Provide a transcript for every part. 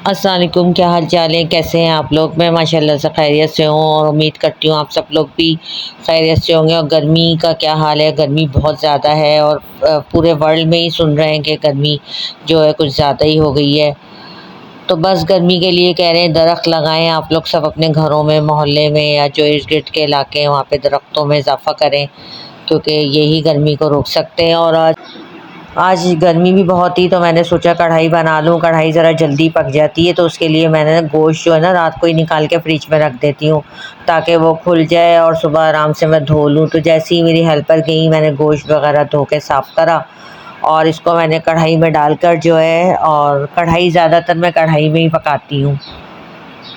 अस्सलाम वालेकुम, क्या हाल चाल है, कैसे हैं आप लोग। मैं माशाल्लाह से खैरियत से हूँ और उम्मीद करती हूँ आप सब लोग भी खैरियत से होंगे। और गर्मी का क्या हाल है, गर्मी बहुत ज़्यादा है और पूरे वर्ल्ड में ही सुन रहे हैं कि गर्मी जो है कुछ ज़्यादा ही हो गई है। तो बस गर्मी के लिए कह रहे हैं दरख्त लगाएं आप लोग सब अपने घरों में, मोहल्ले में या जो इर्द गिर्द के इलाके हैं वहाँ पे दरख्तों में इजाफा करें, क्योंकि यही गर्मी को रोक सकते हैं। और आज आज गर्मी भी बहुत थी तो मैंने सोचा कढ़ाई बना लूँ। कढ़ाई ज़रा जल्दी पक जाती है तो उसके लिए मैंने गोश्त जो है ना रात को ही निकाल के फ्रिज में रख देती हूँ ताकि वो खुल जाए और सुबह आराम से मैं धो लूँ। तो जैसे ही मेरी हेल्पर गई मैंने गोश्त वगैरह धो के साफ़ करा और इसको मैंने कढ़ाई में डालकर जो है, और कढ़ाई ज़्यादातर मैं कढ़ाई में ही पकाती हूँ।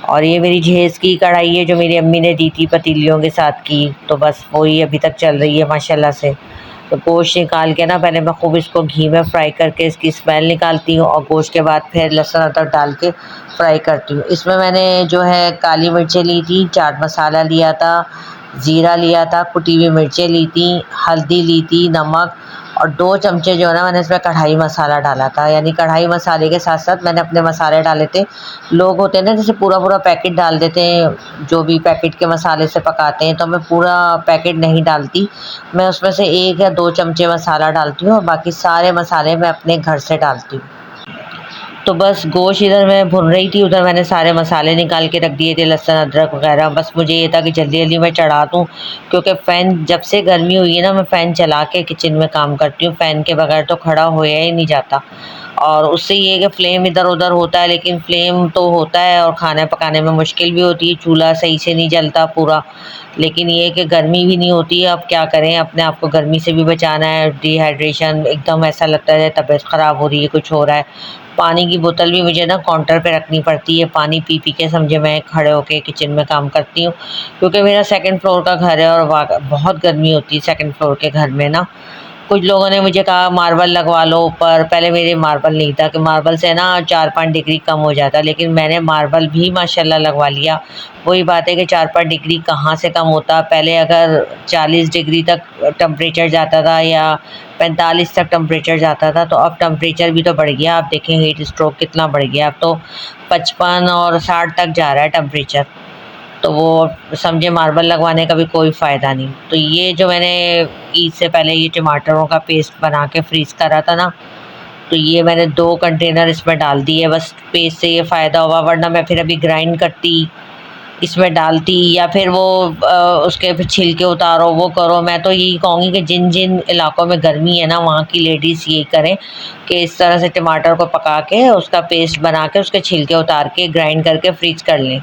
और ये मेरी जहेज़ की कढ़ाई है जो मेरी अम्मी ने दी थी पतीलियों के साथ की, तो बस वही अभी तक चल रही है माशाल्लाह से। तो गोश्त निकाल के ना पहले मैं खूब इसको घी में फ्राई करके इसकी स्मेल निकालती हूँ और गोश्त के बाद फिर लहसुन अदरक डाल के फ्राई करती हूँ। इसमें मैंने जो है काली मिर्चें ली थी, चाट मसाला लिया था, ज़ीरा लिया था, कुटी हुई मिर्चें ली थी, हल्दी ली थी, नमक, और 2 चमचे जो है ना मैंने इसमें कढ़ाई मसाला डाला था। यानी कढ़ाई मसाले के साथ साथ मैंने अपने मसाले डाले थे। लोग होते हैं ना जैसे पूरा पूरा पैकेट डाल देते हैं, जो भी पैकेट के मसाले से पकाते हैं, तो मैं पूरा पैकेट नहीं डालती। मैं उसमें से 1 या 2 चमचे मसाला डालती हूँ और बाकी सारे मसाले मैं अपने घर से डालती हूँ। तो बस गोश्त इधर मैं भून रही थी, उधर मैंने सारे मसाले निकाल के रख दिए थे, लहसुन अदरक वगैरह। बस मुझे ये था कि जल्दी जल्दी मैं चढ़ा दूँ, क्योंकि फ़ैन जब से गर्मी हुई है ना मैं फ़ैन चला के किचन में काम करती हूँ। फ़ैन के बगैर तो खड़ा होया ही नहीं जाता। और उससे ये है कि फ्लेम इधर उधर होता है, लेकिन फ्लेम तो होता है और खाना पकाने में मुश्किल भी होती है, चूल्हा सही से नहीं जलता पूरा। लेकिन ये है कि गर्मी भी नहीं होती है। अब क्या करें, अपने आप को गर्मी से भी बचाना है। डिहाइड्रेशन एकदम ऐसा लगता है तबीयत ख़राब हो रही है, कुछ हो रहा है। पानी की बोतल भी मुझे ना काउंटर पे रखनी पड़ती है, पानी पी पी के समझे मैं खड़े होके किचन में काम करती हूँ, क्योंकि मेरा सेकंड फ्लोर का घर है और बहुत गर्मी होती है सेकंड फ्लोर के घर में ना। कुछ लोगों ने मुझे कहा मार्बल लगवा लो ऊपर, पहले मेरे मार्बल नहीं था कि मार्बल से ना 4-5 डिग्री कम हो जाता, लेकिन मैंने मार्बल भी माशाल्लाह लगवा लिया। वही बात है कि 4-5 डिग्री कहाँ से कम होता। पहले अगर 40 डिग्री तक टेम्परेचर जाता था या 45 तक टेम्परेचर जाता था, तो अब टेम्परेचर भी तो बढ़ गया। आप देखें हीट स्ट्रोक कितना बढ़ गया, अब तो 55 और 60 तक जा रहा है टेम्परेचर। तो वो समझे मार्बल लगवाने का भी कोई फ़ायदा नहीं। तो ये जो मैंने ईद से पहले ये टमाटरों का पेस्ट बना के फ्रीज़ करा था ना, तो ये मैंने 2 कंटेनर इसमें डाल दिए। बस पेस्ट से ये फ़ायदा हुआ, वरना मैं फिर अभी ग्राइंड करती, इसमें डालती, या फिर वो उसके फिर छिलके उतारो, वो करो। मैं तो यही कहूँगी कि जिन जिन इलाकों में गर्मी है ना वहाँ की लेडीज़ यही करें कि इस तरह से टमाटर को पका के उसका पेस्ट बना के उसके छिलके उतार के ग्राइंड करके फ्रीज कर लें।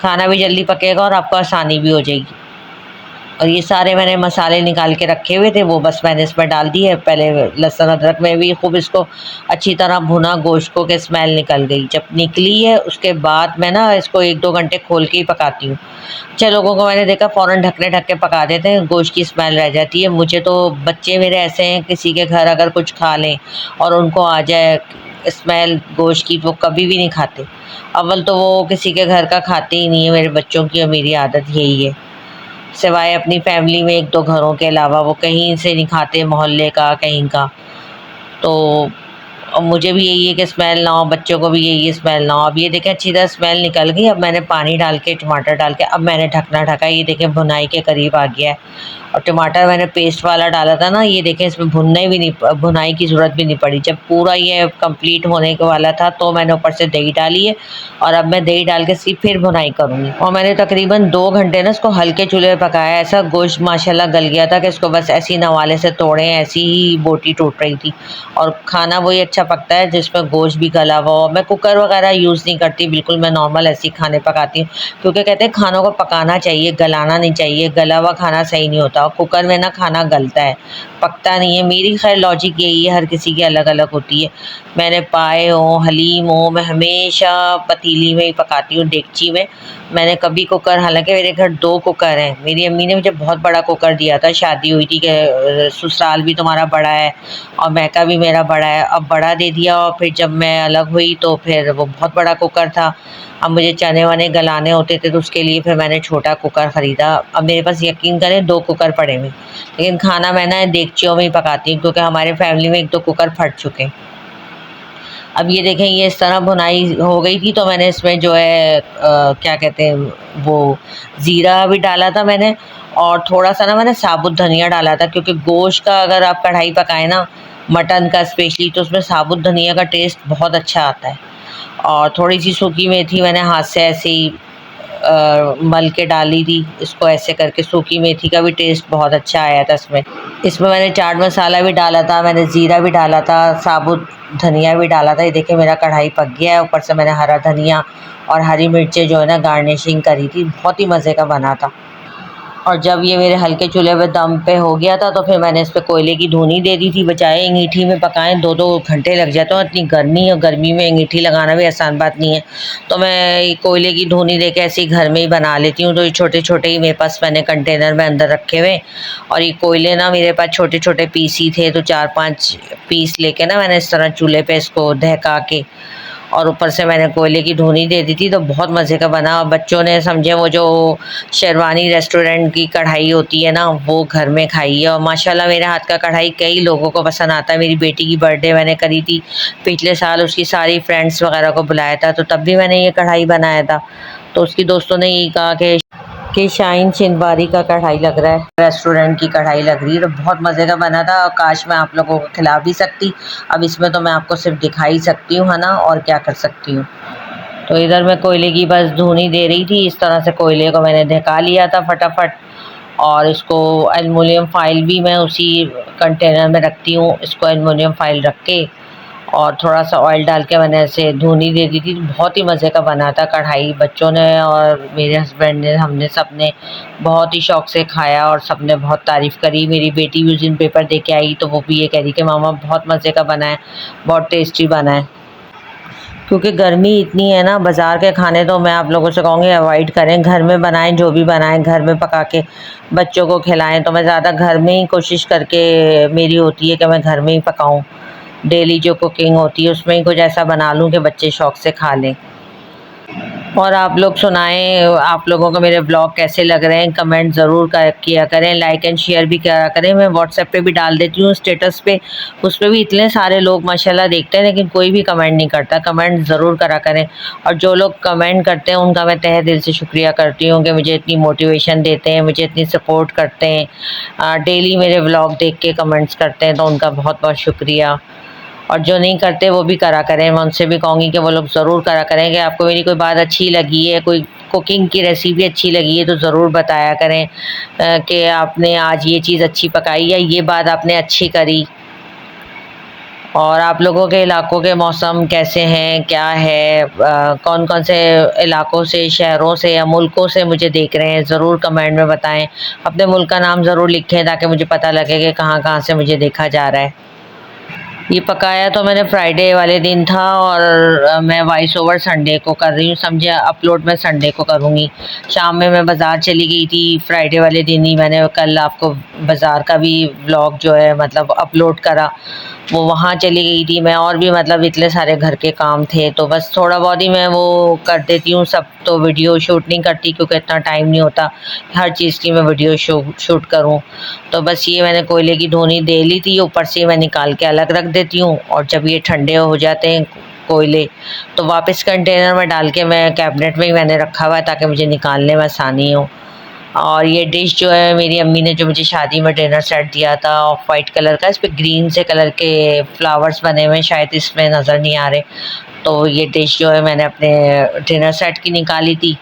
खाना भी जल्दी पकेगा और आपको आसानी भी हो जाएगी। और ये सारे मैंने मसाले निकाल के रखे हुए थे, वो बस मैंने इसमें डाल दिए। पहले लहसुन अदरक में भी खूब इसको अच्छी तरह भुना, गोश्त को के स्मेल निकल गई। जब निकली है उसके बाद मैं ना इसको 1-2 घंटे खोल के ही पकाती हूँ। अच्छे लोगों को मैंने देखा फ़ौरन ढकने ढक के पका देते हैं, गोश्त की स्मेल रह जाती है। मुझे तो बच्चे मेरे ऐसे हैं, किसी के घर अगर कुछ खा लें और उनको आ जाए स्मेल गोश्त की, वो कभी भी नहीं खाते। अव्वल तो वो किसी के घर का खाते ही नहीं है, मेरे बच्चों की और मेरी आदत यही है। सिवाय अपनी फैमिली में 1-2 घरों के अलावा वो कहीं से नहीं खाते, मोहल्ले का कहीं का। तो मुझे भी यही है कि स्मेल ना हो, बच्चों को भी यही है स्मेल ना हो। अब ये देखें अच्छी तरह स्मेल निकल गई। अब मैंने पानी डाल के टमाटर डाल के अब मैंने ढकना ढका। ये देखें भुनाई के करीब आ गया है। और टमाटर मैंने पेस्ट वाला डाला था ना, ये देखें इसमें भुनने भी नहीं, भुनाई की ज़रूरत भी नहीं पड़ी। जब पूरा ये कंप्लीट होने के वाला था तो मैंने ऊपर से दही डाली है और अब मैं दही डाल के इसकी फिर भुनाई करूँगी। और मैंने तकरीबन 2 घंटे ना इसको हल्के चूल्हे पे पकाया। ऐसा गोश्त माशाल्लाह गल गया था कि इसको बस ऐसी नवाले से तोड़े, ऐसी ही बोटी टूट रही थी। और खाना वही अच्छा पकता है जिसमें गोश्त भी गला हुआ हो। मैं कुकर वगैरह यूज़ नहीं करती बिल्कुल, मैं नॉर्मल ऐसे ही खाने पकाती हूँ, क्योंकि कहते हैं खानों को पकाना चाहिए, गलाना नहीं चाहिए। गला हुआ खाना सही नहीं होता और कुकर में ना खाना गलता है, पकता नहीं है। मेरी खैर लॉजिक यही है, हर किसी की अलग अलग होती है। मैंने पाए हो, हलीम हो, मैं हमेशा पतीली में ही पकाती हूँ, डेगची में। मैंने कभी कुकर, हालांकि मेरे घर 2 कुकर हैं। मेरी अम्मी ने मुझे बहुत बड़ा कुकर दिया था, शादी हुई थी कि ससुराल भी तुम्हारा बड़ा है और मैका भी मेरा बड़ा है। अब बड़ा दे दिया और फिर जब मैं अलग हुई तो फिर वो बहुत बड़ा कुकर था। अब मुझे चने वने गलाने होते थे तो उसके लिए फिर मैंने छोटा कुकर ख़रीदा। अब मेरे पास यकीन करें 2 कुकर पड़े हुए, लेकिन खाना मैं ना देगचियों में ही पकाती हूँ, क्योंकि हमारे फैमिली में 1-2 कुकर फट चुके हैं। अब ये देखें, ये इस तरह भुनाई हो गई थी तो मैंने इसमें जो है क्या कहते हैं वो ज़ीरा भी डाला था मैंने, और थोड़ा सा ना मैंने साबुत धनिया डाला था, क्योंकि गोश्त का अगर आप कढ़ाई पकाएं ना, मटन का स्पेशली, तो उसमें साबुत धनिया का टेस्ट बहुत अच्छा आता है। और थोड़ी सी सूखी मेथी मैंने हाथ से ऐसे ही मल के डाली थी, इसको ऐसे करके। सूखी मेथी का भी टेस्ट बहुत अच्छा आया था इसमें। इसमें मैंने चाट मसाला भी डाला था, मैंने ज़ीरा भी डाला था, साबुत धनिया भी डाला था। ये देखिए मेरा कढ़ाई पक गया है। ऊपर से मैंने हरा धनिया और हरी मिर्चें जो है ना गार्निशिंग करी थी, बहुत ही मज़े का बना था। और जब ये मेरे हल्के चूल्हे पे दम पे हो गया था तो फिर मैंने इस पे कोयले की धूनी दे दी थी। बचाए अंगीठी में पकाएं, 2-2 घंटे लग जाते हैं, इतनी गर्मी, और गर्मी में अंगीठी लगाना भी आसान बात नहीं है। तो मैं कोयले की धूनी दे के ऐसे ही घर में ही बना लेती हूँ। तो ये छोटे छोटे ही मेरे पास मैंने कंटेनर में अंदर रखे हुए, और ये कोयले ना मेरे पास छोटे छोटे पीस ही थे, तो 4-5 पीस लेके ना मैंने इस तरह चूल्हे पे इसको दहका के, और ऊपर से मैंने कोयले की धुनी दे दी थी, तो बहुत मज़े का बना। और बच्चों ने समझे वो जो शेरवानी रेस्टोरेंट की कढ़ाई होती है ना, वो घर में खाई है। और माशाल्लाह मेरे हाथ का कढ़ाई कई लोगों को पसंद आता है। मेरी बेटी की बर्थडे मैंने करी थी पिछले साल, उसकी सारी फ्रेंड्स वगैरह को बुलाया था, तो तब भी मैंने ये कढ़ाई बनाया था। तो उसकी दोस्तों ने यही कहा कि शाइन चिनबारी का कढ़ाई लग रहा है, रेस्टोरेंट की कढ़ाई लग रही है। तो बहुत मज़े का बना था, और काश मैं आप लोगों को खिला भी सकती। अब इसमें तो मैं आपको सिर्फ दिखा ही सकती हूँ, है ना, और क्या कर सकती हूँ। तो इधर मैं कोयले की बस धुनी दे रही थी। इस तरह से कोयले को मैंने ढका लिया था फटाफट, और इसको एलुमिनियम फाइल भी मैं उसी कंटेनर में रखती हूँ। इसको एलुमिनियम फाइल रख के और थोड़ा सा ऑयल डाल के मैंने ऐसे धुनी दे दी थी। बहुत ही मज़े का बना था कढ़ाई। बच्चों ने और मेरे हस्बैंड ने, हमने सब ने बहुत ही शौक़ से खाया, और सब ने बहुत तारीफ़ करी। मेरी बेटी भी उस दिन पेपर दे के आई, तो वो भी ये कह रही कि मामा बहुत मज़े का बना है, बहुत टेस्टी बना है। क्योंकि गर्मी इतनी है ना, बाज़ार के खाने तो मैं आप लोगों से कहूँगी अवॉइड करें। घर में बनाएं, जो भी बनाएं घर में पका के बच्चों को खिलाएं। तो मैं ज़्यादा घर में ही कोशिश करके मेरी होती है कि मैं घर में ही पकाऊं। डेली जो कुकिंग होती है उसमें ही कुछ ऐसा बना लूं कि बच्चे शौक़ से खा लें। और आप लोग सुनाएं, आप लोगों को मेरे ब्लॉग कैसे लग रहे हैं, कमेंट ज़रूर किया करें, लाइक एंड शेयर भी किया करें। मैं व्हाट्सएप पे भी डाल देती हूँ स्टेटस पे, उस पर भी इतने सारे लोग माशाल्लाह देखते हैं, लेकिन कोई भी कमेंट नहीं करता। कमेंट ज़रूर करा करें, और जो लोग कमेंट करते हैं उनका मैं तहे दिल से शुक्रिया करती हूँ कि मुझे इतनी मोटिवेशन देते हैं, मुझे इतनी सपोर्ट करते हैं, डेली मेरे ब्लॉग देख के कमेंट्स करते हैं, तो उनका बहुत बहुत शुक्रिया। और जो नहीं करते वो भी करा करें। मैं उनसे भी कहूँगी कि वो लोग ज़रूर करा करें कि आपको मेरी कोई बात अच्छी लगी है, कोई कुकिंग की रेसिपी अच्छी लगी है, तो ज़रूर बताया करें कि आपने आज ये चीज़ अच्छी पकाई या ये बात आपने अच्छी करी। और आप लोगों के इलाकों के मौसम कैसे हैं, क्या है, कौन कौन से इलाकों से, शहरों से या मुल्कों से मुझे देख रहे हैं, ज़रूर कमेंट में बताएं। अपने मुल्क का नाम ज़रूर लिखें ताकि मुझे पता लगे कि कहाँ कहाँ से मुझे देखा जा रहा है। ये पकाया तो मैंने फ्राइडे वाले दिन था, और मैं वॉइस ओवर संडे को कर रही हूँ, समझे, अपलोड मैं संडे को करूँगी। शाम में मैं बाज़ार चली गई थी, फ्राइडे वाले दिन ही मैंने कल आपको बाज़ार का भी व्लॉग जो है मतलब अपलोड करा, वो वहाँ चली गई थी मैं। और भी मतलब इतने सारे घर के काम थे, तो बस थोड़ा बहुत ही मैं वो कर देती हूँ, सब तो वीडियो शूट नहीं करती क्योंकि इतना टाइम नहीं होता हर चीज़ की मैं वीडियो शूट करूँ। तो बस ये मैंने कोयले की धुनी दे ली थी, ऊपर से मैं निकाल के अलग रख देती हूँ, और जब ये ठंडे हो जाते हैं कोयले तो वापस कंटेनर में डाल के मैं कैबिनेट में ही मैंने रखा हुआ है ताकि मुझे निकालने में आसानी हो। और ये डिश जो है मेरी अम्मी ने जो मुझे शादी में डिनर सेट दिया था, ऑफ वाइट कलर का, इस पर ग्रीन से कलर के फ्लावर्स बने हुए, शायद इसमें नज़र नहीं आ रहे। तो ये डिश जो है मैंने अपने डिनर सेट की निकाली थी,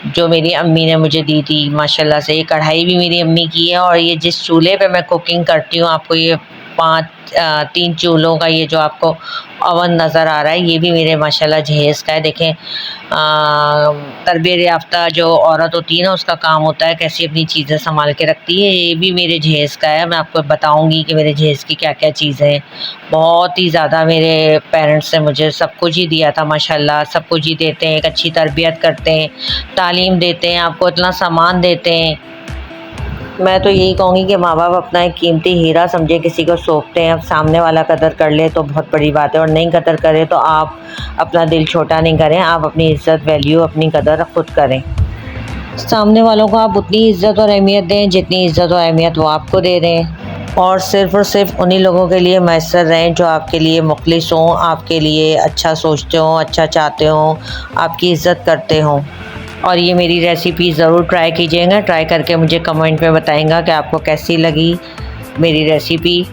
जो मेरी अम्मी ने मुझे दी थी माशाल्लाह से। ये कढ़ाई भी मेरी अम्मी की है, और ये जिस चूल्हे पे मैं कुकिंग करती हूँ, आपको ये 3 चूल्हों का ये जो आपको अवन नज़र आ रहा है, ये भी मेरे माशाल्लाह जहेज़ का है। देखें, तरबियत याफ्ता जो औरत होती है ना, उसका काम होता है कैसे अपनी चीज़ें संभाल के रखती है। ये भी मेरे जहेज़ का है। मैं आपको बताऊंगी कि मेरे जहेज़ की क्या क्या चीज़ें हैं। बहुत ही ज़्यादा मेरे पेरेंट्स ने मुझे सब कुछ ही दिया था माशाल्लाह, सब कुछ ही देते हैं, एक अच्छी तरबियत करते हैं, तालीम देते हैं, आपको इतना सामान देते हैं। मैं तो यही कहूँगी कि माँ बाप अपना एक कीमती हीरा समझे किसी को सौंपते हैं। अब सामने वाला कदर कर ले तो बहुत बड़ी बात है, और नहीं कदर करे तो आप अपना दिल छोटा नहीं करें, आप अपनी इज़्ज़त, वैल्यू, अपनी कदर खुद करें। सामने वालों को आप उतनी इज़्ज़त और अहमियत दें जितनी इज़्ज़त और अहमियत वो आपको दे रहे हैं। और सिर्फ़ उन्हीं लोगों के लिए मैसर रहें जो आपके लिए मुखलिस हों, आपके लिए अच्छा सोचते हों, अच्छा चाहते हों, आपकी इज़्ज़त करते हों। और ये मेरी रेसिपी ज़रूर ट्राई कीजिएगा, ट्राई करके मुझे कमेंट में बताइएगा कि आपको कैसी लगी मेरी रेसिपी।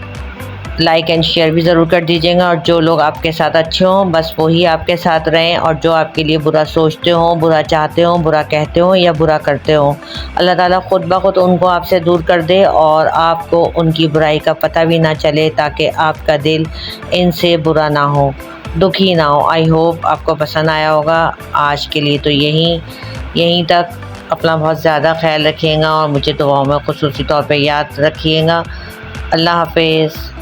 लाइक एंड शेयर भी ज़रूर कर दीजिएगा। और जो लोग आपके साथ अच्छे हों बस वही आपके साथ रहें, और जो आपके लिए बुरा सोचते हों, बुरा चाहते हों, बुरा कहते हों या बुरा करते हों, अल्लाह ताला ख़ुद ब खुद उनको आपसे दूर कर दे और आपको उनकी बुराई का पता भी ना चले, ताकि आपका दिल इनसे बुरा ना हो, दुखी ना हो। आई होप आपको पसंद आया होगा। आज के लिए तो यहीं तक। अपना बहुत ज़्यादा ख्याल रखिएगा और मुझे दुआओं में ख़ुसूसी तौर पे याद रखिएगा। अल्लाह हाफ़िज़।